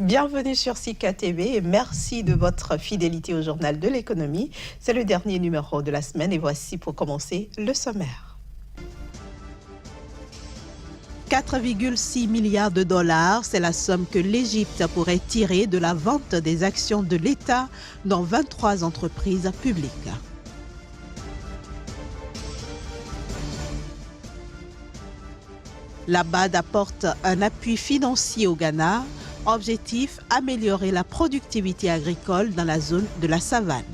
Bienvenue sur Sika TV et merci de votre fidélité au Journal de l'économie. C'est le dernier numéro de la semaine et voici pour commencer le sommaire. 4,6 milliards de dollars, c'est la somme que l'Égypte pourrait tirer de la vente des actions de l'État dans 23 entreprises publiques. La BAD apporte un appui financier au Ghana. Objectif, améliorer la productivité agricole dans la zone de la savane.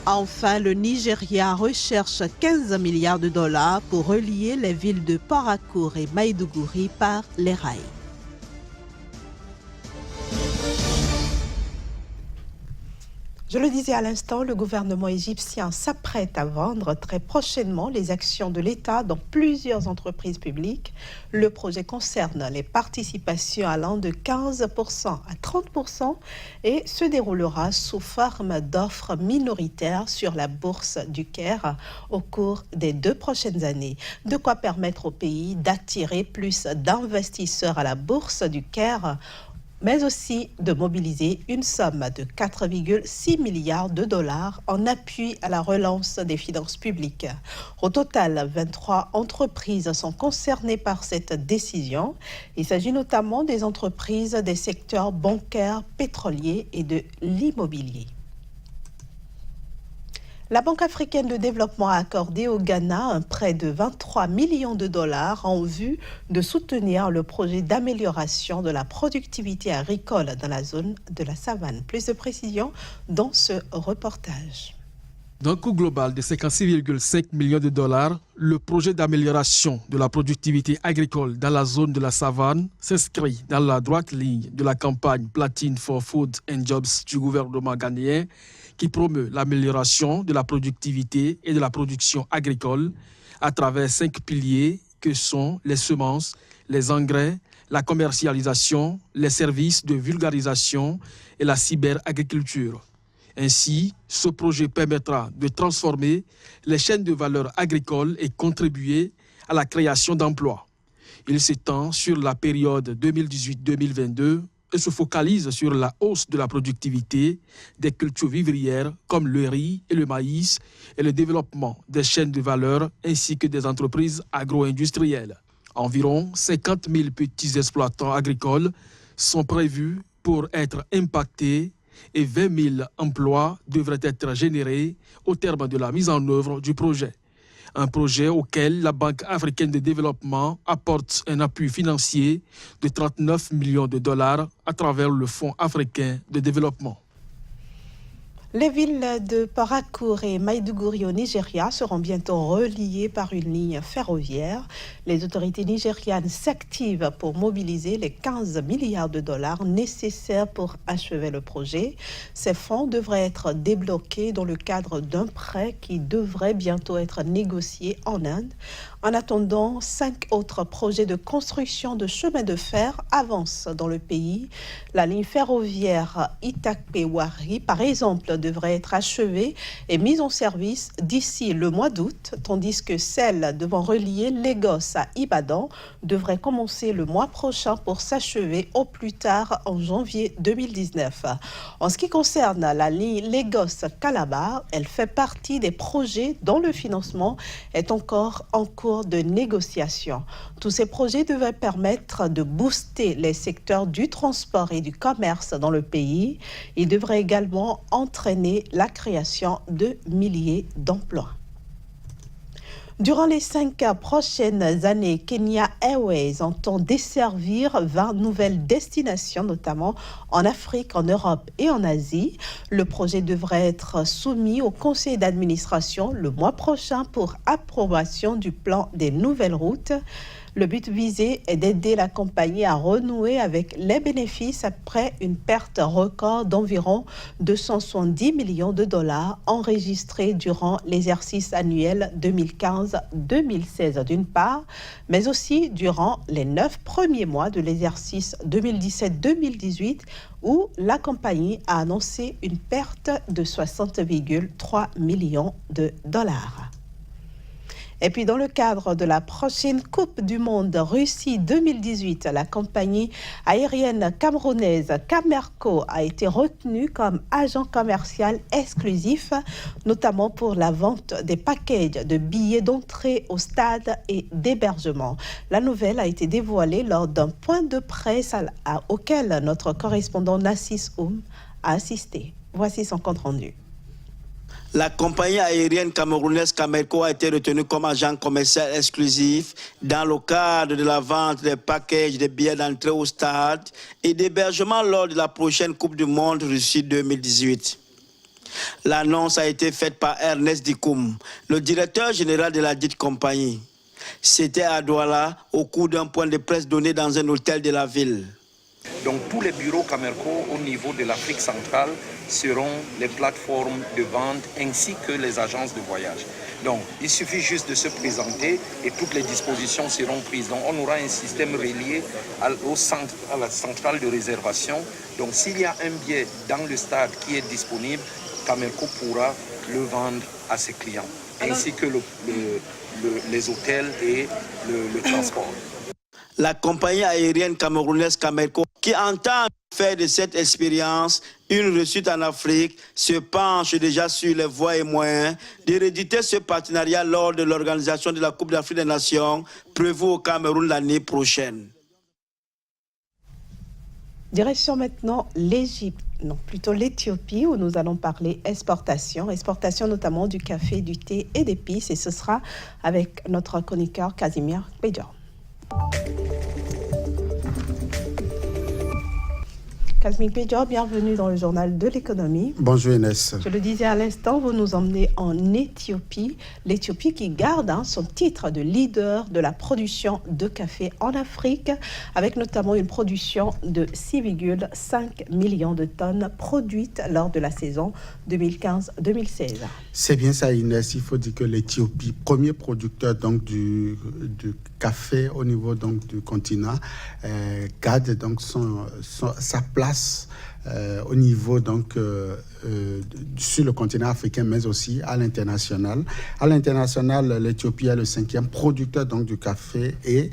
Enfin, le Nigeria recherche 15 milliards de dollars pour relier les villes de Port Harcourt et Maïdougouri par les rails. Je le disais à l'instant, le gouvernement égyptien s'apprête à vendre très prochainement les actions de l'État dans plusieurs entreprises publiques. Le projet concerne les participations allant de 15% à 30% et se déroulera sous forme d'offres minoritaires sur la bourse du Caire au cours des 2 prochaines années. De quoi permettre au pays d'attirer plus d'investisseurs à la bourse du Caire, mais aussi de mobiliser une somme de 4,6 milliards de dollars en appui à la relance des finances publiques. Au total, 23 entreprises sont concernées par cette décision. Il s'agit notamment des entreprises des secteurs bancaires, pétroliers et de l'immobilier. La Banque africaine de développement a accordé au Ghana un prêt de 23 millions de dollars en vue de soutenir le projet d'amélioration de la productivité agricole dans la zone de la savane. Plus de précisions dans ce reportage. D'un coût global de 56,5 millions de dollars, le projet d'amélioration de la productivité agricole dans la zone de la savane s'inscrit dans la droite ligne de la campagne Platine for Food and Jobs du gouvernement ghanéen qui promeut l'amélioration de la productivité et de la production agricole à travers 5 piliers que sont les semences, les engrais, la commercialisation, les services de vulgarisation et la cyberagriculture. Ainsi, ce projet permettra de transformer les chaînes de valeur agricoles et contribuer à la création d'emplois. Il s'étend sur la période 2018-2022 et se focalise sur la hausse de la productivité des cultures vivrières comme le riz et le maïs et le développement des chaînes de valeur ainsi que des entreprises agro-industrielles. Environ 50 000 petits exploitants agricoles sont prévus pour être impactés et 20 000 emplois devraient être générés au terme de la mise en œuvre du projet. Un projet auquel la Banque africaine de développement apporte un appui financier de 39 millions de dollars à travers le Fonds africain de développement. Les villes de Port Harcourt et Maïdougouri au Nigeria seront bientôt reliées par une ligne ferroviaire. Les autorités nigérianes s'activent pour mobiliser les 15 milliards de dollars nécessaires pour achever le projet. Ces fonds devraient être débloqués dans le cadre d'un prêt qui devrait bientôt être négocié en Inde. En attendant, 5 autres projets de construction de chemins de fer avancent dans le pays. La ligne ferroviaire Itakpe-Wari, par exemple, devrait être achevée et mise en service d'ici le mois d'août, tandis que celle devant relier Lagos à Ibadan devrait commencer le mois prochain pour s'achever au plus tard en janvier 2019. En ce qui concerne la ligne Lagos-Calabar, elle fait partie des projets dont le financement est encore en cours de négociation. Tous ces projets devraient permettre de booster les secteurs du transport et du commerce dans le pays. Ils devraient également entraîner la création de milliers d'emplois. Durant les 5 prochaines années, Kenya Airways entend desservir 20 nouvelles destinations, notamment en Afrique, en Europe et en Asie. Le projet devrait être soumis au conseil d'administration le mois prochain pour approbation du plan des nouvelles routes. Le but visé est d'aider la compagnie à renouer avec les bénéfices après une perte record d'environ 270 millions de dollars enregistrés durant l'exercice annuel 2015-2016 d'une part, mais aussi durant les 9 premiers mois de l'exercice 2017-2018 où la compagnie a annoncé une perte de 60,3 millions de dollars. Et puis dans le cadre de la prochaine Coupe du Monde Russie 2018, la compagnie aérienne camerounaise Camerco a été retenue comme agent commercial exclusif, notamment pour la vente des packages de billets d'entrée au stade et d'hébergement. La nouvelle a été dévoilée lors d'un point de presse auquel notre correspondant Nassis Oum a assisté. Voici son compte rendu. La compagnie aérienne camerounaise Camerco a été retenue comme agent commercial exclusif dans le cadre de la vente des packages de billets d'entrée au stade et d'hébergement lors de la prochaine Coupe du Monde Russie 2018. L'annonce a été faite par Ernest Dikoum, le directeur général de la dite compagnie. C'était à Douala au cours d'un point de presse donné dans un hôtel de la ville. Donc tous les bureaux Camerco au niveau de l'Afrique centrale seront les plateformes de vente ainsi que les agences de voyage. Donc il suffit juste de se présenter et toutes les dispositions seront prises. Donc on aura un système relié à la centrale de réservation. Donc s'il y a un billet dans le stade qui est disponible, Camerco pourra le vendre à ses clients, ainsi que les hôtels et le transport. La compagnie aérienne camerounaise Camerco, qui entend faire de cette expérience une réussite en Afrique, se penche déjà sur les voies et moyens de rééditer ce partenariat lors de l'organisation de la Coupe d'Afrique des Nations prévue au Cameroun l'année prochaine. Direction maintenant l'Égypte, non plutôt l'Éthiopie, où nous allons parler exportation notamment du café, du thé et d'épices, et ce sera avec notre chroniqueur Casimir Pédior. Casimir Pédior, bienvenue dans le journal de l'économie. Bonjour Inès. Je le disais à l'instant, vous nous emmenez en Éthiopie. L'Éthiopie qui garde son titre de leader de la production de café en Afrique, avec notamment une production de 6,5 millions de tonnes produites lors de la saison 2015-2016. C'est bien ça Inès, il faut dire que l'Éthiopie, premier producteur donc du café au niveau donc du continent, garde donc sa place au niveau donc sur le continent africain, mais aussi à l'international. À l'international, l'Éthiopie est le 5e producteur donc du café et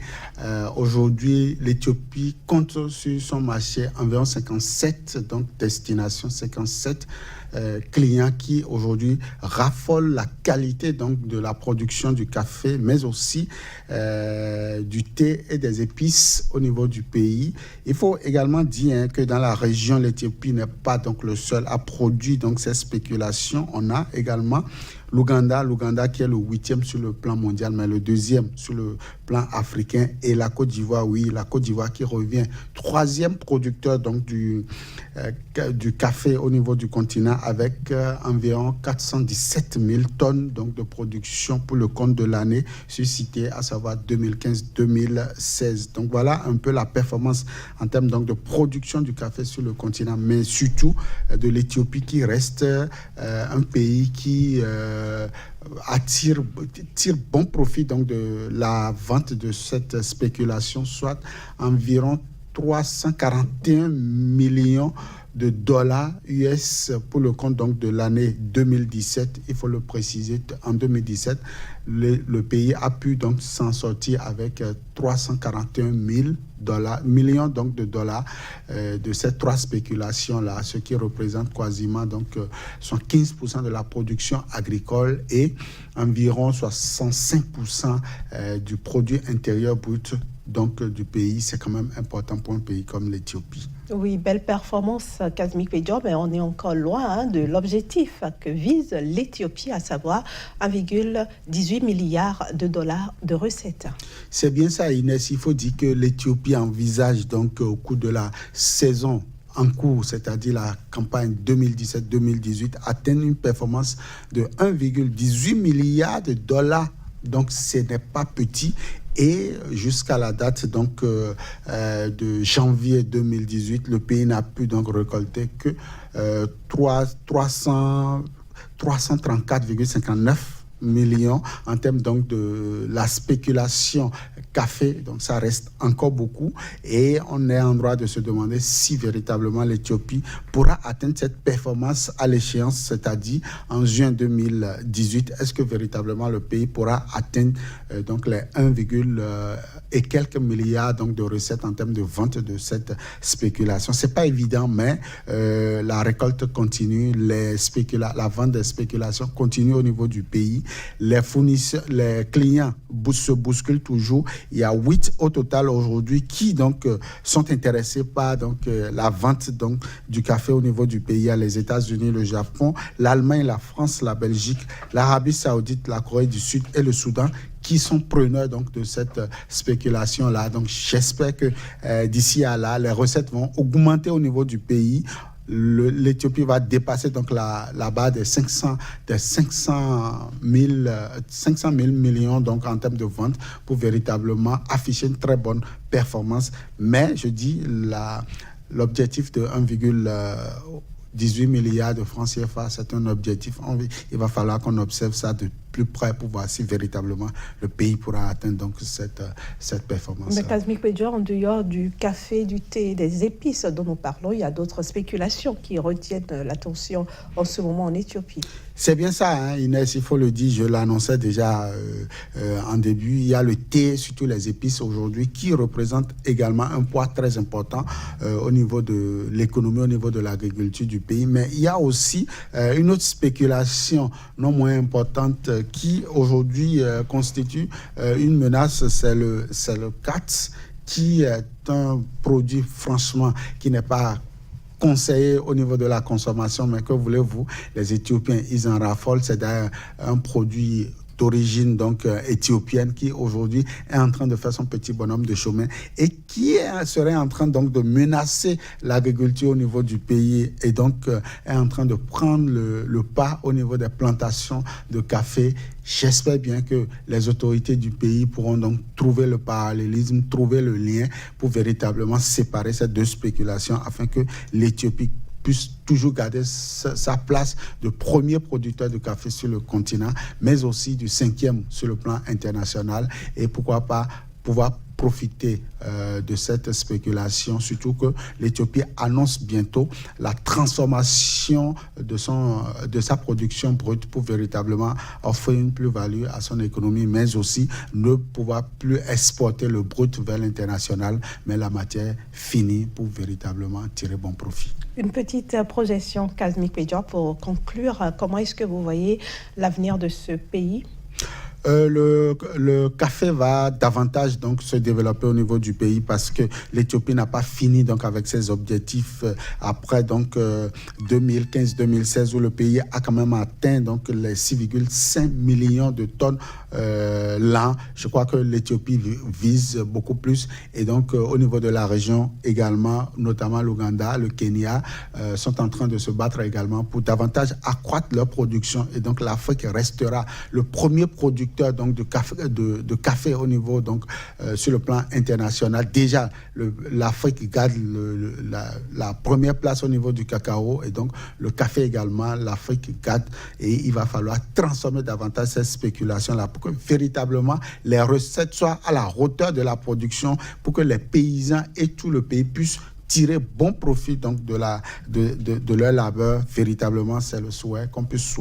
aujourd'hui l'Éthiopie compte sur son marché environ 57 donc destinations, 57 clients qui aujourd'hui raffolent la qualité donc de la production du café, mais aussi du thé et des épices au niveau du pays. Il faut également dire que dans la région, l'Éthiopie n'est pas donc le seul à produire donc ces spéculations. On a également l'Ouganda qui est le 8e sur le plan mondial, mais le 2e sur le plan africain, et la Côte d'Ivoire, la Côte d'Ivoire qui revient 3e producteur donc du café au niveau du continent avec environ 417 000 tonnes donc de production pour le compte de l'année suscitée, à savoir 2015-2016. Donc voilà un peu la performance en termes donc de production du café sur le continent, mais surtout de l'Éthiopie qui reste un pays qui tire bon profit donc de la vente de cette spéculation, soit environ 341 millions de dollars US pour le compte donc de l'année 2017. Il faut le préciser, en 2017, le pays a pu donc s'en sortir avec 341 millions donc de dollars de ces trois spéculations-là, ce qui représente quasiment donc 15% de la production agricole et environ 65% du produit intérieur brut donc du pays. C'est quand même important pour un pays comme l'Éthiopie. Oui, belle performance, Casimir Pédior, mais on est encore loin de l'objectif que vise l'Éthiopie, à savoir 1,18 milliard de dollars de recettes. C'est bien ça, Inès. Il faut dire que l'Éthiopie envisage donc au cours de la saison en cours, c'est-à-dire la campagne 2017-2018, atteindre une performance de 1,18 milliard de dollars. Donc, ce n'est pas petit. Et jusqu'à la date donc, de janvier 2018, le pays n'a pu donc récolter que 334,59 millions en termes donc de la spéculation café, donc ça reste encore beaucoup et on est en droit de se demander si véritablement l'Éthiopie pourra atteindre cette performance à l'échéance, c'est-à-dire en juin 2018. Est-ce que véritablement le pays pourra atteindre donc les 1, et quelques milliards donc, de recettes en termes de vente de cette spéculation? C'est pas évident, mais la récolte continue, la vente des spéculations continue au niveau du pays. Les fournisseurs, les clients se bousculent toujours. Il y a 8 au total aujourd'hui qui donc sont intéressés par donc la vente donc du café au niveau du pays. Il y a les États-Unis, le Japon, l'Allemagne, la France, la Belgique, l'Arabie Saoudite, la Corée du Sud et le Soudan qui sont preneurs donc de cette spéculation-là. Donc j'espère que d'ici à là, les recettes vont augmenter au niveau du pays. L'Éthiopie va dépasser donc la barre des 500 000 millions donc en termes de vente pour véritablement afficher une très bonne performance. Mais je dis l'objectif de 1,18 milliard de francs CFA, c'est un objectif. Il va falloir qu'on observe ça de plus près pour voir si véritablement le pays pourra atteindre donc cette performance. Mais Kazmi Pédior, en dehors du café, du thé, des épices dont nous parlons, il y a d'autres spéculations qui retiennent l'attention en ce moment en Éthiopie. C'est bien ça, hein, Inès, il faut le dire, je l'annonçais déjà en début. Il y a le thé, surtout les épices aujourd'hui, qui représentent également un poids très important au niveau de l'économie, au niveau de l'agriculture du pays. Mais il y a aussi une autre spéculation non moins importante qui aujourd'hui constitue une menace, c'est le CATS, qui est un produit franchement qui n'est pas conseillé au niveau de la consommation, mais que voulez-vous, les Éthiopiens, ils en raffolent. C'est d'ailleurs un produit d'origine donc éthiopienne qui aujourd'hui est en train de faire son petit bonhomme de chemin et qui serait en train donc de menacer l'agriculture au niveau du pays et donc est en train de prendre le pas au niveau des plantations de café. J'espère bien que les autorités du pays pourront donc trouver le parallélisme, trouver le lien pour véritablement séparer ces deux spéculations afin que l'Éthiopie puisse toujours garder sa place de premier producteur de café sur le continent, mais aussi du 5e sur le plan international et pourquoi pas pouvoir profiter de cette spéculation, surtout que l'Éthiopie annonce bientôt la transformation de sa production brute pour véritablement offrir une plus-value à son économie, mais aussi ne pouvoir plus exporter le brut vers l'international, mais la matière finie pour véritablement tirer bon profit. Une petite projection, Kazmi Pédior, pour conclure, comment est-ce que vous voyez l'avenir de ce pays ? Le café va davantage donc se développer au niveau du pays parce que l'Éthiopie n'a pas fini donc avec ses objectifs après donc 2015-2016 où le pays a quand même atteint donc les 6,5 millions de tonnes l'an. Je crois que l'Éthiopie vise beaucoup plus et donc au niveau de la région également, notamment l'Ouganda, le Kenya sont en train de se battre également pour davantage accroître leur production et donc l'Afrique restera le premier producteur donc de café au niveau donc sur le plan international. Déjà l'Afrique garde la première place au niveau du cacao et donc le café également l'Afrique garde et il va falloir transformer davantage cette spéculation là pour que véritablement les recettes soient à la hauteur de la production pour que les paysans et tout le pays puissent tirer bon profit donc de leur labeur. Véritablement, c'est le souhait qu'on puisse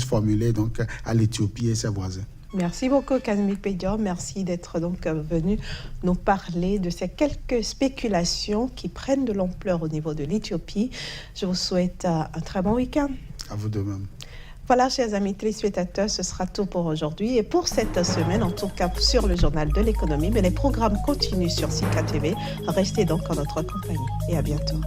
formuler donc à l'Éthiopie et ses voisins. Merci beaucoup, Kazmi Pédior. Merci d'être donc venu nous parler de ces quelques spéculations qui prennent de l'ampleur au niveau de l'Éthiopie. Je vous souhaite un très bon week-end. À vous de même. Voilà, chers amis téléspectateurs, ce sera tout pour aujourd'hui et pour cette semaine, en tout cas sur le journal de l'économie. Mais les programmes continuent sur Sika TV. Restez donc en notre compagnie et à bientôt.